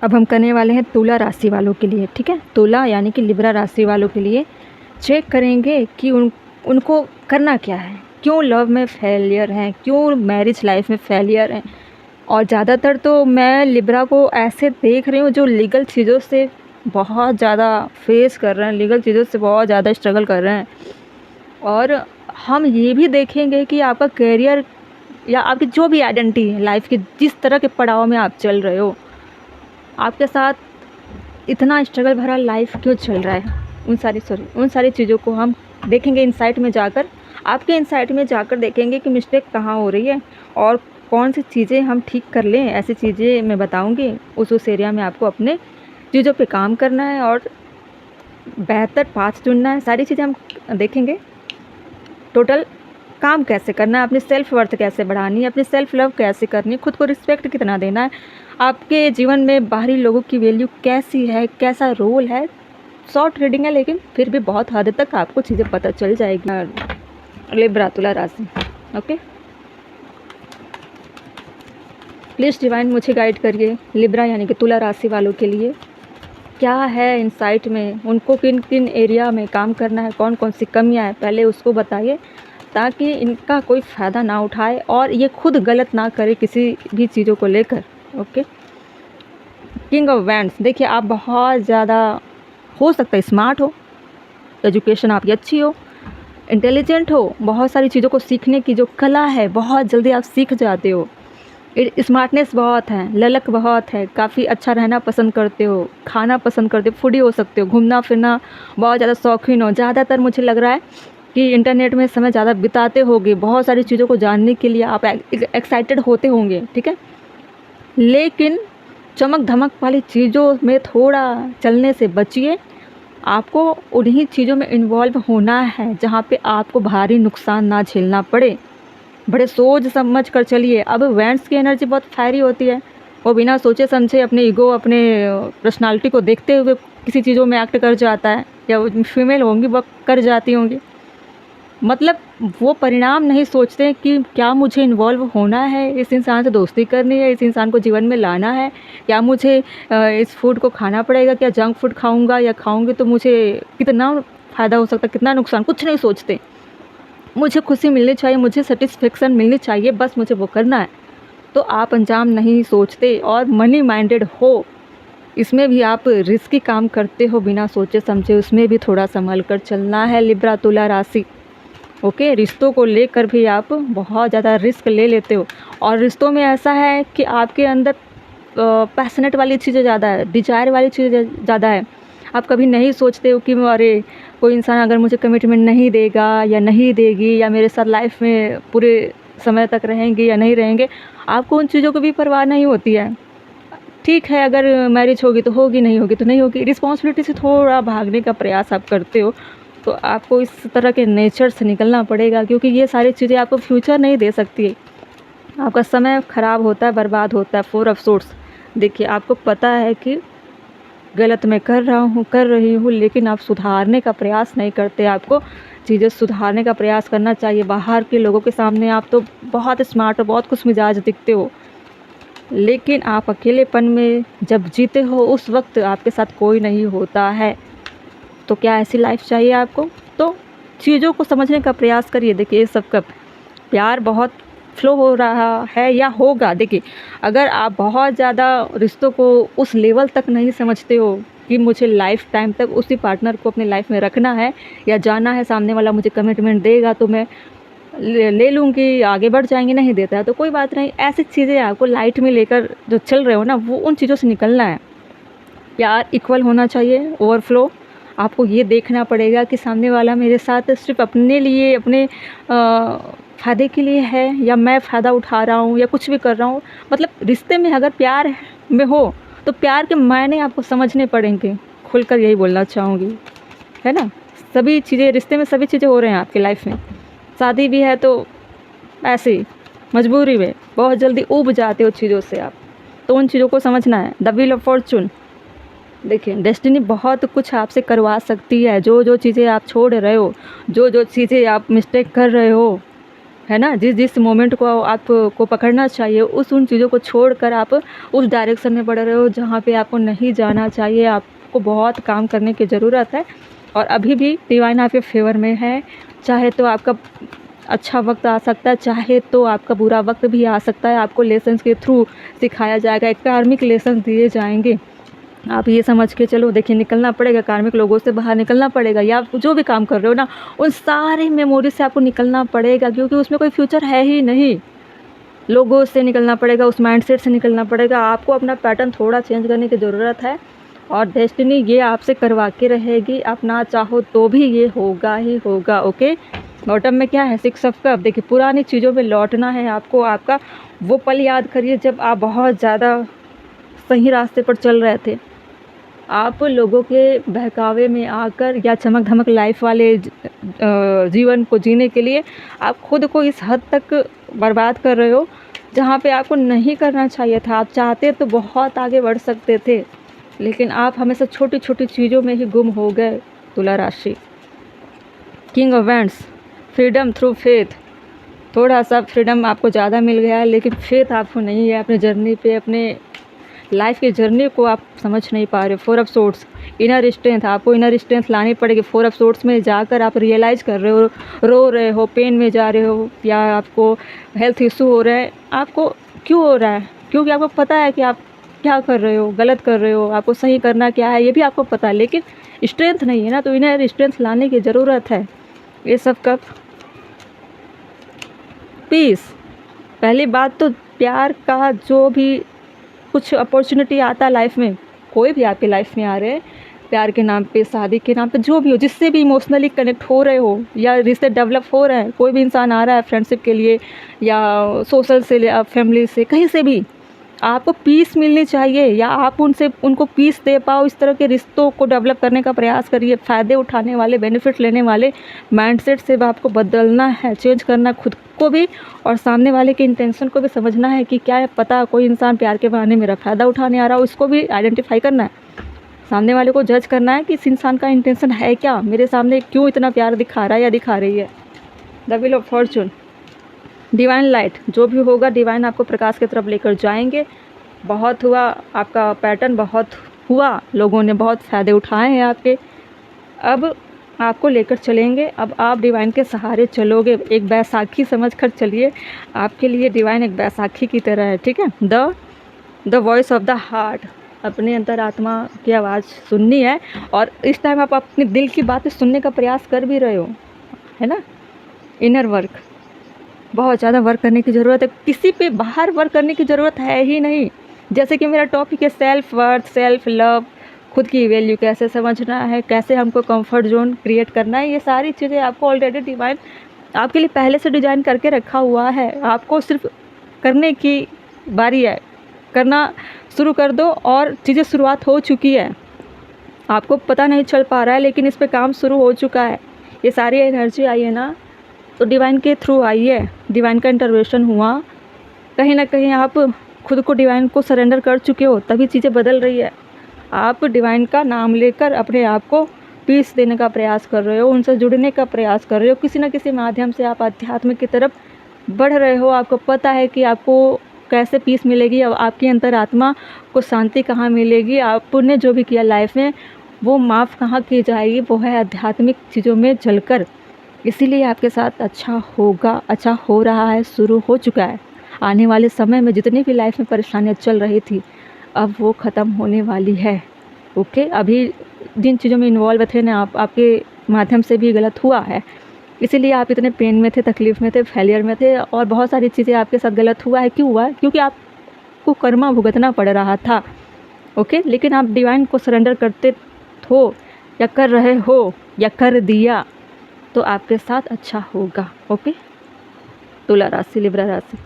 अब हम करने वाले हैं तुला राशि वालों के लिए, ठीक है। तुला यानी कि लिब्रा राशि वालों के लिए चेक करेंगे कि उनको करना क्या है, क्यों लव में फेलियर हैं, क्यों मैरिज लाइफ में फेलियर हैं। और ज़्यादातर तो मैं लिब्रा को ऐसे देख रही हूँ जो लीगल चीज़ों से बहुत ज़्यादा फेस कर रहे हैं, लीगल चीज़ों से बहुत ज़्यादा स्ट्रगल कर रहे हैं। और हम ये भी देखेंगे कि आपका करियर या आपकी जो भी आइडेंटिटी है लाइफ की, जिस तरह के पड़ाव में आप चल रहे हो, आपके साथ इतना स्ट्रगल भरा लाइफ क्यों चल रहा है, उन सारी चीज़ों को हम देखेंगे इंसाइट में जाकर। आपके इंसाइट में जाकर देखेंगे कि मिस्टेक कहाँ हो रही है और कौन सी चीज़ें हम ठीक कर लें। ऐसी चीज़ें मैं बताऊंगी, उस एरिया में आपको अपने चीज़ों पे काम करना है और बेहतर पाथ चुनना है। सारी चीज़ें हम देखेंगे। टोटल काम कैसे करना है, अपनी सेल्फ वर्थ कैसे बढ़ानी है, अपनी सेल्फ लव कैसे करनी है, खुद को रिस्पेक्ट कितना देना है, आपके जीवन में बाहरी लोगों की वैल्यू कैसी है, कैसा रोल है। शॉर्ट रीडिंग है लेकिन फिर भी बहुत हद तक आपको चीज़ें पता चल जाएगी। लिब्रा तुला राशि, ओके। प्लीज़ डिवाइन मुझे गाइड करिए लिब्रा यानी कि तुला राशि वालों के लिए क्या है इनसाइट में, उनको किन किन एरिया में काम करना है, कौन कौन सी कमियां हैं, पहले उसको बताइए ताकि इनका कोई फ़ायदा ना उठाए और ये खुद गलत ना करे किसी भी चीज़ों को लेकर, ओके। किंग ऑफ वैंड्स, देखिए आप बहुत ज़्यादा हो सकता है स्मार्ट हो, एजुकेशन आपकी अच्छी हो, इंटेलिजेंट हो, बहुत सारी चीज़ों को सीखने की जो कला है बहुत जल्दी आप सीख जाते हो, स्मार्टनेस बहुत है, ललक बहुत है, काफ़ी अच्छा रहना पसंद करते हो, खाना पसंद करते हो, फूडी हो सकते हो, घूमना फिरना बहुत ज़्यादा शौकीन हो। ज़्यादातर मुझे लग रहा है कि इंटरनेट में समय ज़्यादा बिताते होगे, बहुत सारी चीज़ों को जानने के लिए आप एक्साइटेड होते होंगे, ठीक है। लेकिन चमक धमक वाली चीज़ों में थोड़ा चलने से बचिए। आपको उन्हीं चीज़ों में इन्वॉल्व होना है जहाँ पे आपको भारी नुकसान ना झेलना पड़े। बड़े सोच समझ कर चलिए। अब वैंड्स की एनर्जी बहुत फायरी होती है, वो बिना सोचे समझे अपने ईगो, अपने पर्सनालिटी को देखते हुए किसी चीज़ों में एक्ट कर जाता है, या वो फीमेल होंगी वो कर जाती होंगी। मतलब वो परिणाम नहीं सोचते कि क्या मुझे इन्वॉल्व होना है, इस इंसान से दोस्ती करनी है, इस इंसान को जीवन में लाना है, या मुझे इस फूड को खाना पड़ेगा, क्या जंक फूड खाऊंगा या खाऊंगी तो मुझे कितना फ़ायदा हो सकता है, कितना नुकसान, कुछ नहीं सोचते। मुझे खुशी मिलनी चाहिए, मुझे सेटिस्फेक्शन मिलनी चाहिए, बस मुझे वो करना है। तो आप अंजाम नहीं सोचते और मनी माइंडेड हो, इसमें भी आप रिस्की काम करते हो बिना सोचे समझे, उसमें भी थोड़ा संभल कर चलना है लिब्रा तुला राशि, ओके। रिश्तों को लेकर भी आप बहुत ज़्यादा रिस्क ले लेते हो और रिश्तों में ऐसा है कि आपके अंदर पैशनेट वाली चीज़ें ज़्यादा है, डिजायर वाली चीज़ें ज़्यादा है। आप कभी नहीं सोचते हो कि अरे कोई इंसान अगर मुझे कमिटमेंट नहीं देगा या नहीं देगी, या मेरे साथ लाइफ में पूरे समय तक रहेंगे या नहीं रहेंगे, आपको उन चीज़ों को भी परवाह नहीं होती है। ठीक है, अगर मैरिज होगी तो होगी, नहीं होगी तो नहीं होगी। रिस्पॉन्सिबिलिटी से थोड़ा भागने का प्रयास आप करते हो, तो आपको इस तरह के नेचर से निकलना पड़ेगा, क्योंकि ये सारी चीज़ें आपको फ्यूचर नहीं दे सकती है। आपका समय ख़राब होता है, बर्बाद होता है, फोर ऑफ सोर्स। देखिए आपको पता है कि गलत मैं कर रही हूँ, लेकिन आप सुधारने का प्रयास नहीं करते। आपको चीज़ें सुधारने का प्रयास करना चाहिए। बाहर के लोगों के सामने आप तो बहुत स्मार्ट हो, बहुत खुश मिजाज दिखते हो, लेकिन आप अकेलेपन में जब जीते हो उस वक्त आपके साथ कोई नहीं होता है। तो क्या ऐसी लाइफ चाहिए आपको? तो चीज़ों को समझने का प्रयास करिए। देखिए सब का प्यार बहुत फ्लो हो रहा है या होगा। देखिए अगर आप बहुत ज़्यादा रिश्तों को उस लेवल तक नहीं समझते हो कि मुझे लाइफ टाइम तक उसी पार्टनर को अपनी लाइफ में रखना है या जाना है, सामने वाला मुझे कमिटमेंट देगा तो मैं ले लूँगी, आगे बढ़ जाएंगे, नहीं देता है तो कोई बात नहीं। ऐसी चीज़ें आपको लाइट में लेकर जो चल रहे हो ना, वो उन चीज़ों से निकलना है। प्यार इक्वल होना चाहिए, ओवरफ्लो। आपको ये देखना पड़ेगा कि सामने वाला मेरे साथ सिर्फ अपने लिए, अपने फ़ायदे के लिए है, या मैं फ़ायदा उठा रहा हूँ या कुछ भी कर रहा हूँ। मतलब रिश्ते में अगर प्यार में हो तो प्यार के मायने आपको समझने पड़ेंगे। खुलकर यही बोलना चाहूँगी, है ना। सभी चीज़ें रिश्ते में, सभी चीज़ें हो रहे हैं आपकी लाइफ में। शादी भी है तो ऐसे ही मजबूरी में बहुत जल्दी ऊब जाते हो चीज़ों से आप, तो उन चीज़ों को समझना है। द व्हील ऑफ फॉर्चून, देखिए डेस्टिनी बहुत कुछ आपसे करवा सकती है। जो जो चीज़ें आप छोड़ रहे हो, जो जो चीज़ें आप मिस्टेक कर रहे हो, है ना। जिस जिस मोमेंट को आपको पकड़ना चाहिए उन चीज़ों को छोड़कर आप उस डायरेक्शन में बढ़ रहे हो जहाँ पे आपको नहीं जाना चाहिए। आपको बहुत काम करने की ज़रूरत है और अभी भी डिवाइन आपके फेवर में है। चाहे तो आपका अच्छा वक्त आ सकता है, चाहे तो आपका बुरा वक्त भी आ सकता है। आपको लेसन्स के थ्रू सिखाया जाएगा, एक कार्मिक लेसन दिए जाएंगे। आप ये समझ के चलो, देखिए निकलना पड़ेगा, कार्मिक लोगों से बाहर निकलना पड़ेगा, या आप जो भी काम कर रहे हो ना उन सारे मेमोरी से आपको निकलना पड़ेगा, क्योंकि उसमें कोई फ्यूचर है ही नहीं। लोगों से निकलना पड़ेगा, उस माइंडसेट से निकलना पड़ेगा। आपको अपना पैटर्न थोड़ा चेंज करने की ज़रूरत है और डेस्टिनी ये आपसे करवा के रहेगी। आप ना चाहो तो भी ये होगा ही होगा। ओके, बॉटम में क्या है, 6 ऑफ कप। देखिए पुरानी चीज़ों में लौटना है आपको। आपका वो पल याद करिए जब आप बहुत ज़्यादा सही रास्ते पर चल रहे थे। आप लोगों के बहकावे में आकर या चमक धमक लाइफ वाले जीवन को जीने के लिए आप खुद को इस हद तक बर्बाद कर रहे हो जहाँ पे आपको नहीं करना चाहिए था। आप चाहते तो बहुत आगे बढ़ सकते थे, लेकिन आप हमेशा छोटी छोटी चीज़ों में ही गुम हो गए। तुला राशि, king of wands, freedom through faith. थोड़ा सा फ्रीडम आपको ज़्यादा मिल गया है, लेकिन फेथ आपको नहीं है अपने जर्नी पे। अपने लाइफ की जर्नी को आप समझ नहीं पा रहे हो। 4 ऑफ सोर्ड्स, इनर स्ट्रेंथ। आपको इनर स्ट्रेंथ लानी पड़ेगी। 4 ऑफ सोर्ड्स में जाकर आप रियलाइज़ कर रहे हो, रो रहे हो, पेन में जा रहे हो, या आपको हेल्थ इशू हो रहा है। आपको क्यों हो रहा है? क्योंकि आपको पता है कि आप क्या कर रहे हो, गलत कर रहे हो, आपको सही करना क्या है ये भी आपको पता है, लेकिन स्ट्रेंथ नहीं है ना। तो इनर स्ट्रेंथ लाने की ज़रूरत है। ये सब कब, पीस। पहली बात तो प्यार का जो भी कुछ अपॉर्चुनिटी आता है लाइफ में, कोई भी आपके लाइफ में आ रहे हैं, प्यार के नाम पे, शादी के नाम पे, जो भी हो, जिससे भी इमोशनली कनेक्ट हो रहे हो या रिश्ते डेवलप हो रहे हैं, कोई भी इंसान आ रहा है फ्रेंडशिप के लिए या सोशल से या फैमिली से, कहीं से भी आपको पीस मिलनी चाहिए, या आप उनको पीस दे पाओ। इस तरह के रिश्तों को डेवलप करने का प्रयास करिए। फ़ायदे उठाने वाले, बेनिफिट लेने वाले माइंडसेट से आपको बदलना है, चेंज करना खुद को भी और सामने वाले के इंटेंशन को भी समझना है कि क्या है, पता कोई इंसान प्यार के बहाने मेरा फ़ायदा उठाने आ रहा हो, उसको भी आइडेंटिफाई करना है। सामने वाले को जज करना है कि इस इंसान का इंटेंशन है क्या, मेरे सामने क्यों इतना प्यार दिखा रहा है या दिखा रही है। The wheel of Fortune, divine light. जो भी होगा डिवाइन आपको प्रकाश की तरफ लेकर जाएंगे। बहुत हुआ आपका पैटर्न, बहुत हुआ, लोगों ने बहुत फ़ायदे उठाए हैं आपके, अब आपको लेकर चलेंगे। अब आप डिवाइन के सहारे चलोगे। एक बैसाखी समझ कर चलिए, आपके लिए डिवाइन एक बैसाखी की तरह है, ठीक है। The voice of the heart, अपने अंतरात्मा की आवाज़ सुननी है और इस टाइम आप अपने दिल की बातें सुनने का प्रयास कर भी रहे हो, है ना। इनर वर्क, बहुत ज़्यादा वर्क करने की ज़रूरत है। किसी पे बाहर वर्क करने की ज़रूरत है ही नहीं। जैसे कि मेरा टॉपिक है सेल्फ वर्थ, सेल्फ लव, खुद की वैल्यू कैसे समझना है, कैसे हमको कंफर्ट जोन क्रिएट करना है, ये सारी चीज़ें आपको ऑलरेडी डिवाइन आपके लिए पहले से डिज़ाइन करके रखा हुआ है। आपको सिर्फ करने की बारी है, करना शुरू कर दो और चीज़ें शुरुआत हो चुकी है। आपको पता नहीं चल पा रहा है, लेकिन इस पे काम शुरू हो चुका है। ये सारी एनर्जी आई है ना, तो डिवाइन के थ्रू आई है, डिवाइन का इंटरवेंशन हुआ। कहीं ना कहीं आप खुद को डिवाइन को सरेंडर कर चुके हो, तभी चीज़ें बदल रही है। आप डिवाइन का नाम लेकर अपने आप को पीस देने का प्रयास कर रहे हो, उनसे जुड़ने का प्रयास कर रहे हो। किसी न किसी माध्यम से आप अध्यात्म की तरफ बढ़ रहे हो। आपको पता है कि आपको कैसे पीस मिलेगी, अब आपकी अंतरात्मा को शांति कहाँ मिलेगी, आपने जो भी किया लाइफ में वो माफ़ कहाँ की जाएगी, वो है आध्यात्मिक चीज़ों में जलकर। इसीलिए आपके साथ अच्छा होगा, अच्छा हो रहा है, शुरू हो चुका है। आने वाले समय में जितनी भी लाइफ में परेशानियाँ चल रही थी, अब वो ख़त्म होने वाली है। ओके, अभी जिन चीज़ों में इन्वॉल्व थे ना, आपके माध्यम से भी गलत हुआ है, इसीलिए आप इतने पेन में थे, तकलीफ़ में थे, फेलियर में थे, और बहुत सारी चीज़ें आपके साथ गलत हुआ है। क्यों हुआ है? क्योंकि आपको कर्मा भुगतना पड़ रहा था। ओके, लेकिन आप डिवाइन को सरेंडर करते हो या कर रहे हो या कर दिया, तो आपके साथ अच्छा होगा। ओके, तुला राशि, लिब्रा राशि।